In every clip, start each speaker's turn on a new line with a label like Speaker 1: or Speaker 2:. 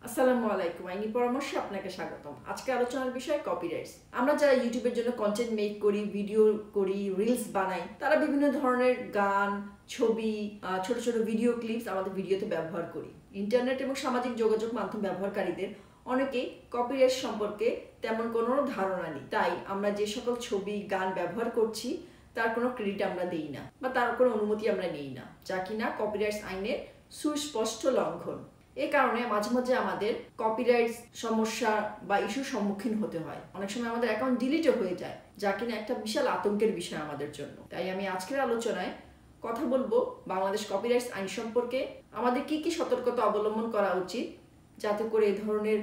Speaker 1: আসসালামু আলাইকুম, আইনি পরামর্শে আপনাকে স্বাগতম। আজকে আলোচনার বিষয় কপিরাইটস। আমরা যারা ইউটিউবের জন্য কন্টেন্ট মেক করি, ভিডিও করি, রিলস বানাই, তারা বিভিন্ন ধরনের গান, ছবি, ছোট ছোট ভিডিও ক্লিপস আমাদের ভিডিওতে ব্যবহার করি। ইন্টারনেট এবং সামাজিক যোগাযোগ মাধ্যম ব্যবহারকারীদের অনেকেই কপিরাইট সম্পর্কে তেমন কোনো ধারণা নেই। তাই আমরা যে সকল ছবি, গান ব্যবহার করছি তার কোনো ক্রেডিট আমরা দেই না বা তার কোনো অনুমতি আমরা নেই না, যা কিনা কপিরাইটস আইনের সুস্পষ্ট লঙ্ঘন। এই কারণে মাঝে মাঝে আমাদের কপিরাইট সমস্যা বা ইস্যুর সম্মুখীন হতে হয়। অনেক সময় আমাদের অ্যাকাউন্ট ডিলিটও হয়ে যায়, যা কিনা একটা বিশাল আতঙ্কের বিষয় আমাদের জন্য। তাই আমি আজকের আলোচনায় কথা বলবো বাংলাদেশ কপিরাইটস আইন সম্পর্কে, আমাদের কি কি সতর্কতা অবলম্বন করা উচিত যাতে করে এই ধরনের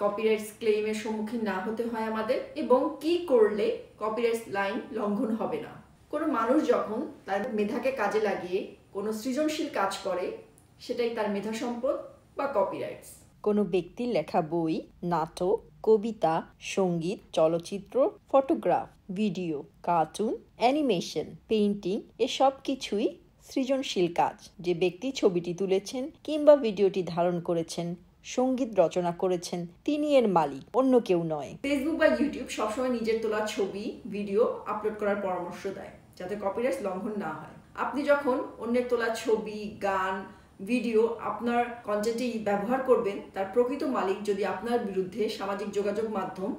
Speaker 1: কপিরাইটস ক্লেইমের সম্মুখীন না হতে হয় আমাদের, এবং কি করলে কপিরাইটস লাইন লঙ্ঘন হবে না। কোনো মানুষ যখন তার মেধাকে কাজে লাগিয়ে কোনো সৃজনশীল কাজ করে, সেটাই তার মেধা সম্পদ বা কপিরাইটস।
Speaker 2: কোনো ব্যক্তির লেখা বই, নাটক, কবিতা, সঙ্গীত, চলচ্চিত্র, photograph, video, cartoon, animation, painting এসব কিছুই সৃজনশীল কাজ। যে ব্যক্তি ছবিটি তুলেছেন কিংবা ভিডিওটি ধারণ করেছেন, সঙ্গীত রচনা করেছেন, তিনি এর মালিক, অন্য কেউ নয়।
Speaker 1: ফেসবুক বা ইউটিউব সবসময় নিজের তোলা ছবি, ভিডিও আপলোড করার পরামর্শ দেয় যাতে কপিরাইটস লঙ্ঘন না হয়। আপনি যখন অন্যের তোলা ছবি, গান, ভিডিও আপনার কন্টেন্টে ব্যবহার করবেন, তার প্রকৃত মালিক যদি আপনার বিরুদ্ধে সামাজিক যোগাযোগ মাধ্যম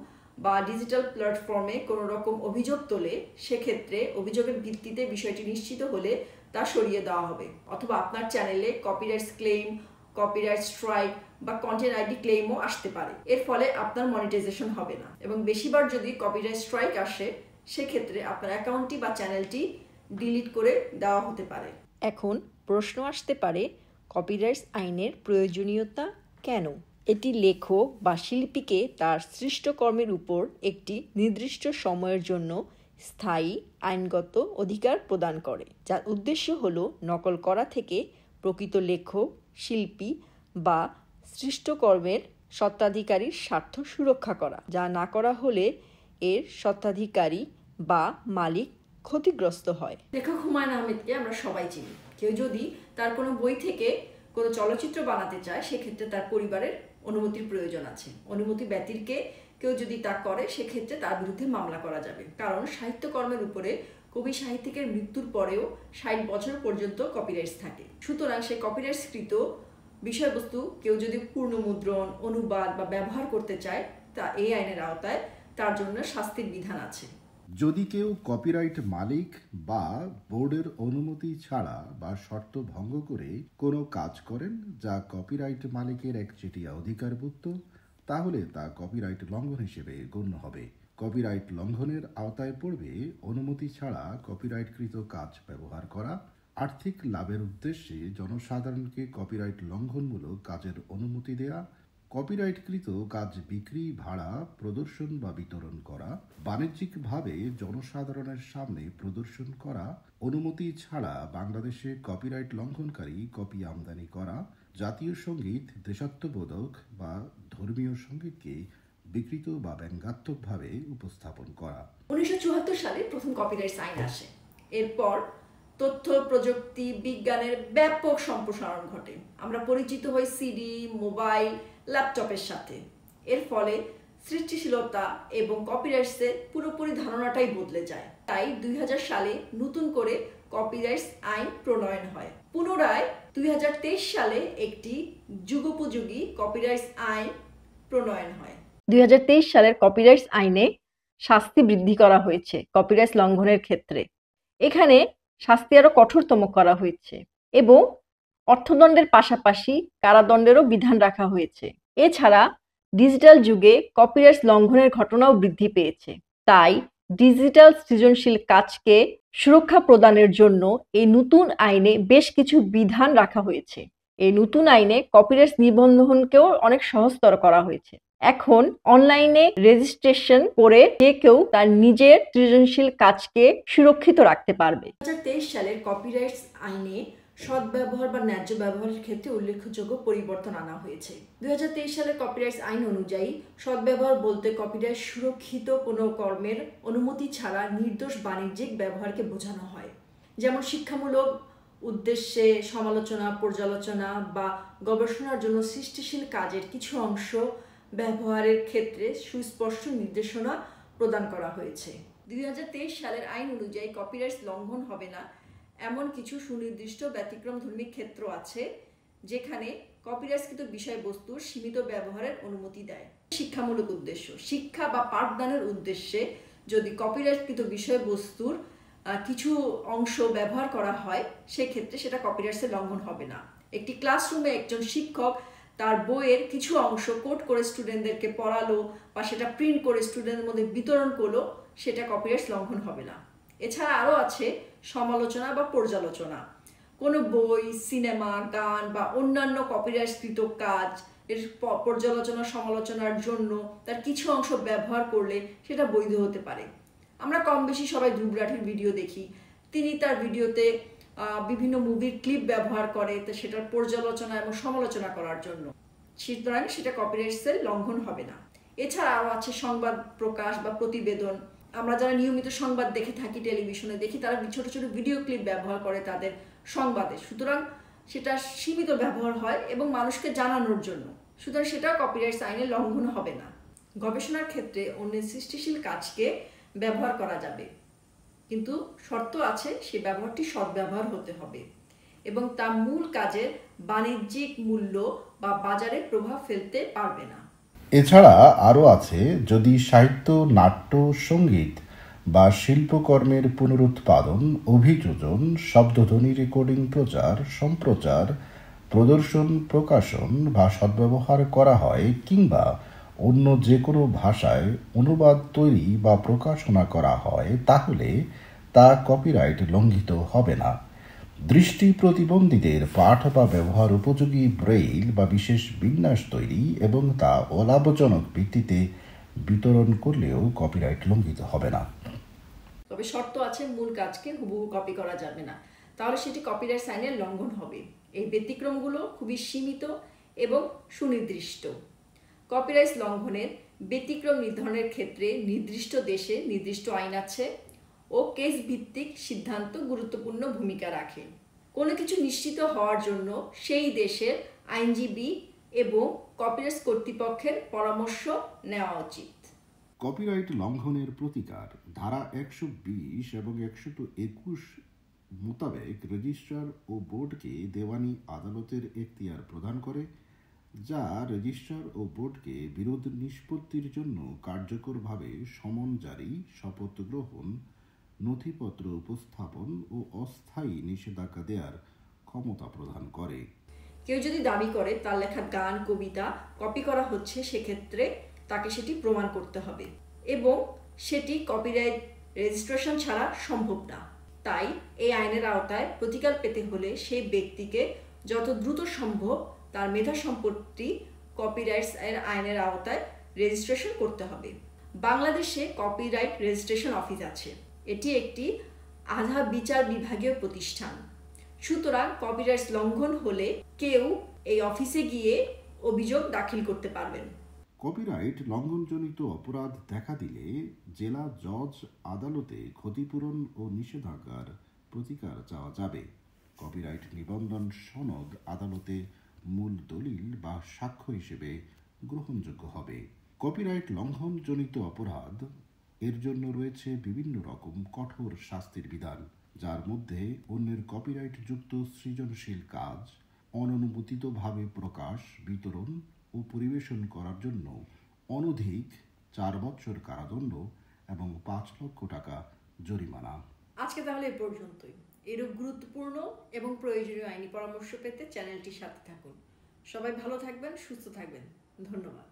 Speaker 1: বা ডিজিটাল প্ল্যাটফর্মে কোনো রকম অভিযোগ তোলে, সেক্ষেত্রে অভিযোগের ভিত্তিতে বিষয়টি নিশ্চিত হলে তা সরিয়ে দেওয়া হবে, অথবা আপনার চ্যানেলে কপিরাইটস ক্লেইম, কপিরাইট স্ট্রাইক বা কন্টেন্ট আইডি ক্লেইমও আসতে পারে। এর ফলে আপনার মনিটাইজেশন হবে না, এবং বেশিবার যদি কপিরাইট স্ট্রাইক আসে, সেক্ষেত্রে আপনার অ্যাকাউন্টটি বা চ্যানেলটি ডিলিট করে দেওয়া হতে পারে।
Speaker 2: এখন প্রশ্ন আসতে পারে, কপিরাইটস আইনের প্রয়োজনীয়তা কেন? এটি লেখক বা শিল্পীকে তার সৃষ্ট কর্মের উপর একটি নির্দিষ্ট সময়ের জন্য স্থায়ী আইনগত অধিকার প্রদান করে, যার উদ্দেশ্য হলো নকল করা থেকে প্রকৃত লেখক, শিল্পী বা সৃষ্টকর্মের স্বত্বাধিকারীর স্বার্থ সুরক্ষা করা। যা না করা হলে এর স্বত্বাধিকারী বা মালিক ক্ষতিগ্রস্ত হয়।
Speaker 1: লেখক হুমায়ুন আহমেদকে আমরা সবাই চিনি। কেউ যদি তার কোনো বই থেকে কোনো চলচ্চিত্র বানাতে চায়, সেক্ষেত্রে তার পরিবারের অনুমতির প্রয়োজন আছে। অনুমতি ব্যতিরেকে কেউ যদি তা করে, সেক্ষেত্রে তার বিরুদ্ধে মামলা করা যাবে, কারণ সাহিত্যকর্মের উপরে কবি সাহিত্যিকের মৃত্যুর পরেও 60 বছর পর্যন্ত কপিরাইটস থাকে। সুতরাং সেই কপিরাইটসকৃত বিষয়বস্তু কেউ যদি পূর্ণমুদ্রণ, অনুবাদ বা ব্যবহার করতে চায়, তা এই আইনের আওতায় তার জন্য শাস্তির বিধান আছে।
Speaker 3: যদি কেউ কপিরাইট মালিক বা বোর্ডের অনুমতি ছাড়া বা শর্ত ভঙ্গ করে কোনো কাজ করেন যা কপিরাইট মালিকের একচেটিয়া অধিকারভুক্ত, তাহলে তা কপিরাইট লঙ্ঘন হিসেবে গণ্য হবে। কপিরাইট লঙ্ঘনের আওতায় পড়বে অনুমতি ছাড়া কপিরাইটকৃত কাজ ব্যবহার করা, আর্থিক লাভের উদ্দেশ্যে জনসাধারণকে কপিরাইট লঙ্ঘনমূলক কাজের অনুমতি দেয়া, কপিরাইটকৃত কাজ বিক্রি, ভাড়া, প্রদর্শন বা বিতরণ করা, বাণিজ্যিকভাবে জনসাধারণের সামনে প্রদর্শন করা, অনুমতি ছাড়া বাংলাদেশে কপিরাইট লঙ্ঘনকারী কপি আমদানি করা, জাতীয় সঙ্গীত, দেশাত্মবোধক বা ধর্মীয় সঙ্গীতকে বিকৃত বা ব্যঙ্গাত্মকভাবে উপস্থাপন করা।
Speaker 1: 1974 সালে প্রথম কপিরাইটস আইন আসে। এরপর তথ্য প্রযুক্তি বিজ্ঞানের ব্যাপক সম্প্রসারণ ঘটে। আমরা পরিচিত হই সিডি, মোবাইল, ল্যাপটপের সাথে। এর ফলে সৃষ্টিশীলতা এবং কপিরাইটসের পুরোপুরি ধারণাটাই বদলে যায়। তাই 2000 সালে নতুন করে কপিরাইটস আইন প্রণয়ন হয়। পুনরায় 2023 সালে একটি যুগোপযোগী কপিরাইটস আইন প্রণয়ন হয়।
Speaker 2: 2023 সালের কপিরাইটস আইনে শাস্তি বৃদ্ধি করা হয়েছে কপিরাইটস লঙ্ঘনের ক্ষেত্রে। এখানে শাস্তি আরো কঠোরতম করা হয়েছে এবং অর্থদণ্ডের পাশাপাশি কারাদণ্ডেরও বিধান রাখা হয়েছে। এছাড়া ডিজিটাল যুগে কপিরাইটস লঙ্ঘনের ঘটনাও বৃদ্ধি পেয়েছে। তাই ডিজিটাল সৃজনশীল কাজকে সুরক্ষা প্রদানের জন্য এই নতুন আইনে বেশ কিছু বিধান রাখা হয়েছে। এই নতুন আইনে কপিরাইটস নিবন্ধনকেও অনেক সহজতর করা হয়েছে। এখন অনলাইনে রেজিস্ট্রেশন করে যে কেউ তার নিজের সৃজনশীল কাজকে সুরক্ষিত রাখতে পারবে।
Speaker 1: 2023 সালের কপিরাইটস আইনে সদ্ব্যবহার বা ন্যায্য ব্যবহারের ক্ষেত্রে উল্লেখযোগ্য পরিবর্তন আনা হয়েছে। 2023 সালের কপিরাইটস আইন অনুযায়ী সদ্ব্যবহার বলতে কপিরাইট সুরক্ষিত কোনো কর্মের অনুমতি ছাড়া নির্দোষ বাণিজ্যিক ব্যবহারকে বোঝানো হয়, যেমন শিক্ষামূলক উদ্দেশ্যে সমালোচনা, পর্যালোচনা বা গবেষণার জন্য সৃষ্টিশীল কাজের কিছু অংশ ব্যবহারের ক্ষেত্রে সুস্পষ্ট নির্দেশনা প্রদান করা হয়েছে। 2023 সালের আইন অনুযায়ী কপিরাইট লঙ্ঘন হবে না এমন কিছু সুনির্দিষ্ট ব্যতিক্রমধর্মী ক্ষেত্র আছে যেখানে কপিরাইটকৃত বিষয়বস্তুর সীমিত ব্যবহারের অনুমতি দেয়। শিক্ষামূলক উদ্দেশ্য, শিক্ষা বা পাঠদানের উদ্দেশ্যে যদি কপিরাইটকৃত বিষয়বস্তুর কিছু অংশ ব্যবহার করা হয় সেক্ষেত্রে সেটা কপিরাইটের লঙ্ঘন হবে না। একটি ক্লাসরুমে একজন শিক্ষক তার বইয়ের কিছু অংশ কোড করে স্টুডেন্টদেরকে পড়ালো বা সেটা প্রিন্ট করে স্টুডেন্টদের মধ্যে বিতরণ করলো, সেটা কপিরাইট লঙ্ঘন হবে না। এছাড়া আরও আছে সমালোচনা বা পর্যালোচনা। কোনো বই, সিনেমা, গান বা অন্যান্য কপিরাইটকৃত কাজ এর পর্যালোচনা সমালোচনার জন্য তার কিছু অংশ ব্যবহার করলে সেটা বৈধ হতে পারে। আমরা কম বেশি সবাই ধ্রুব রাঠির ভিডিও দেখি, তিনি তার ভিডিওতে বিভিন্ন মুভির ক্লিপ ব্যবহার করে তো সেটার পর্যালোচনা এবং সমালোচনা করার জন্য, সুতরাং সেটা কপিরাইটের লঙ্ঘন হবে না। এছাড়া আরও আছে সংবাদ প্রকাশ বা প্রতিবেদন। আমরা যারা নিয়মিত সংবাদ দেখে থাকি, টেলিভিশনে দেখি, তারা ছোট ছোট ভিডিও ক্লিপ ব্যবহার করে তাদের সংবাদে, সুতরাং সেটা সীমিত ব্যবহার হয় এবং মানুষকে জানানোর জন্য, সুতরাং সেটাও কপিরাইট আইনের লঙ্ঘন হবে না। গবেষণার ক্ষেত্রে অন্যের সৃষ্টিশীল কাজকে ব্যবহার করা যাবে, কিন্তু শর্ত আছে, সে ব্যবহারটি সদ্ব্যবহার হতে হবে এবং তা মূল কাজের বাণিজ্যিক মূল্য বা বাজারে প্রভাব ফেলতে পারবে না।
Speaker 3: এছাড়া আরও আছে যদি সাহিত্য, নাট্য, সঙ্গীত বা শিল্পকর্মের পুনরুৎপাদন, অভিযোজন, শব্দধ্বনি রেকর্ডিং, প্রচার, সম্প্রচার, প্রদর্শন, প্রকাশন বা সদ্ব্যবহার করা হয় কিংবা অন্য যে কোনো ভাষায় অনুবাদ তৈরি বা প্রকাশনা করা হয় তাহলে তা কপিরাইট লঙ্ঘিত হবে না। দৃষ্টি প্রতিবন্ধীদের পাঠ বা ব্যবহার উপযোগী ব্রেইল বা বিশেষ বিন্যাস তৈরি এবং তা অলাভজনক ভিত্তিতে বিতরণ করলেও কপিরাইট লঙ্ঘিত হবে না।
Speaker 1: তবে শর্ত আছে, মূল কাজকে হুবহু কপি করা যাবে না, তাহলে সেটি কপিরাইট আইনের লঙ্ঘন হবে। এই ব্যতিক্রমগুলো খুবই সীমিত এবং সুনির্দিষ্ট। কপিরাইট লঙ্ঘনের ব্যতিক্রম নির্ধারণের ক্ষেত্রে নির্দিষ্ট দেশে নির্দিষ্ট আইন আছে ও কেস ভিত্তিক সিদ্ধান্ত গুরুত্বপূর্ণ ভূমিকা রাখে। কোনো কিছু নিশ্চিত হওয়ার জন্য সেই দেশের আইনজীবী এবং কপিরাইট কর্তৃপক্ষের পরামর্শ নেওয়া উচিত।
Speaker 3: কপিরাইট লঙ্ঘনের প্রতিকার ধারা 120 এবং 121 মোতাবেক রেজিস্ট্রার ও বোর্ডকে দেওয়ানি আদালতের এখতিয়ার প্রদান করে, যা রেজিস্ট্রার ও বোর্ডকে বিরোধ নিষ্পত্তির জন্য কার্যকরভাবে সমন জারি, শপথ গ্রহণ, নথিপত্র উপস্থাপন ও অস্থায়ী নিষেধাজ্ঞা দেওয়ার ক্ষমতা প্রদান করে।
Speaker 1: কেউ যদি দাবি করে তার লেখা গান, কবিতা কপি করা হচ্ছে, সেক্ষেত্রে তাকে সেটি প্রমাণ করতে হবে এবং সেটি কপিরাইট রেজিস্ট্রেশন ছাড়া সম্ভব না। তাই এই আইনের আওতায় প্রতিকার পেতে হলে সেই ব্যক্তিকে যত দ্রুত সম্ভব তার মেধা সম্পত্তি কপিরাইটস আইনের আওতায় রেজিস্ট্রেশন করতে হবে। বাংলাদেশে কপিরাইট রেজিস্ট্রেশন অফিস আছে। এটি একটি আধা বিচার বিভাগীয় প্রতিষ্ঠান, সুতরাং কপিরাইট লঙ্ঘন হলে কেউ এই অফিসে গিয়ে অভিযোগ দাখিল করতে পারবেন।
Speaker 3: কপিরাইট লঙ্ঘনজনিত অপরাধ দেখা দিলে জেলা জজ আদালতে ক্ষতিপূরণ ও নিষেধাজ্ঞার প্রতিকার চাওয়া যাবে। কপিরাইট নিবন্ধন সনদ আদালতে মূল দলিল বা সাক্ষ্য হিসেবে গ্রহণযোগ্য হবে। কপিরাইট লঙ্ঘনজনিত অপরাধ এর জন্য রয়েছে বিভিন্ন রকম কঠোর শাস্তির বিধান, যার মধ্যে অন্যের কপিরাইটযুক্ত সৃজনশীল কাজ অননুমোদিতভাবে প্রকাশ, বিতরণ ও পরিবেশন করার জন্য অনধিক 4 বছর কারাদণ্ড এবং 5 লক্ষ টাকা জরিমানা।
Speaker 1: আজকে তাহলে এ পর্যন্তই। এরূপ গুরুত্বপূর্ণ এবং প্রয়োজনীয় আইনি পরামর্শ পেতে চ্যানেলটির সাথে থাকুন। সবাই ভালো থাকবেন, সুস্থ থাকবেন। ধন্যবাদ।